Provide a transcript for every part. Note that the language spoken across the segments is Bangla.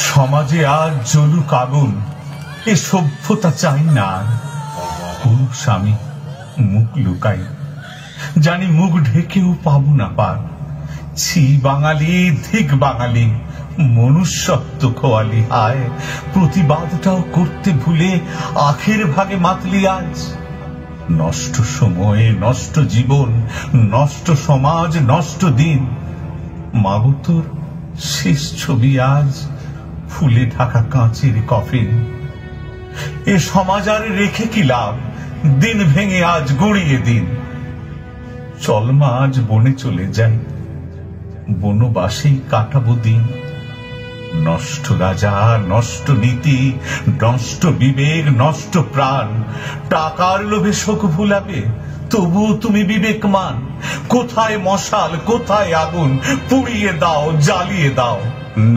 সমাজে আজ জ্বলুক আগুন, এ সভ্যতা চাই না। পুরুষ আমি মুখ লুকাই, জানি মুখ ঢেকেও পাবো না পার। ছি বাঙালি, ধিক বাঙালি, মনুষ্যত্ব খোয়ালি। হায়, প্রতিবাদটাও করতে ভুলে আখের ভাগে মাতলি আজ। নষ্ট সময়, নষ্ট জীবন, নষ্ট সমাজ, নষ্ট দিন। মাগো তোর শেষ ছবি আজ ফুলে ঢাকা কাঁচের কফিন। এ সমাজ আর রেখে কি লাভ, দিন ভেঙে আজ গড়িয়ে দিন। চল মা আজ বনে চলে যাই, বনবাসেই কাটাবো দিন। নষ্ট রাজা, নষ্ট নীতি, নষ্ট বিবেক, নষ্ট প্রাণ। টাকার লোভে শোক ভুলাবে, তবুও তুমি বিবেকমান। কোথায় মশাল, কোথায় আগুন, পুড়িয়ে দাও, জ্বালিয়ে দাও।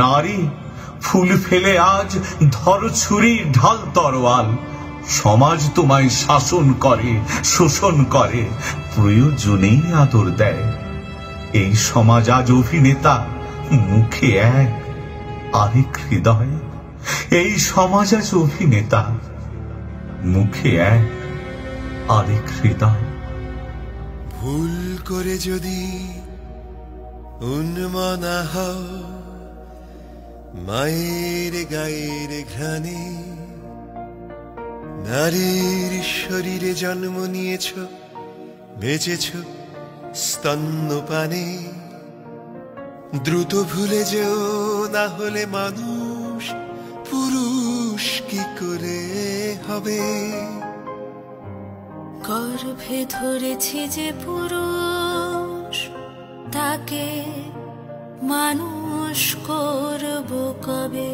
নারী, ফুল ফেলে আজ ধর ছুরি, ঢাল তরোয়াল। সমাজ তোমায় শাসন করে, শোষণ করে, প্রয়োজনেই আদর দেয়। এই সমাজ আজ অভিনেতা, মুখে এক আরেক হৃদয়। এই সমাজ আজ অভিনেতা, মুখে এক আরেক হৃদয়। ভুল করে যদি উন্মনা হও, মায়ের গায়ের ঘ্রাণে নারীর শরীরে জন্ম নিয়েছ, বেঁচেছ স্তন্যপানে। দ্রুত ভুলে যেও, না হলে মানুষ পুরুষ কি করে হবে। গর্ভে ধরেছি যে পুরুষ, তাকে মানুষ করব কবে।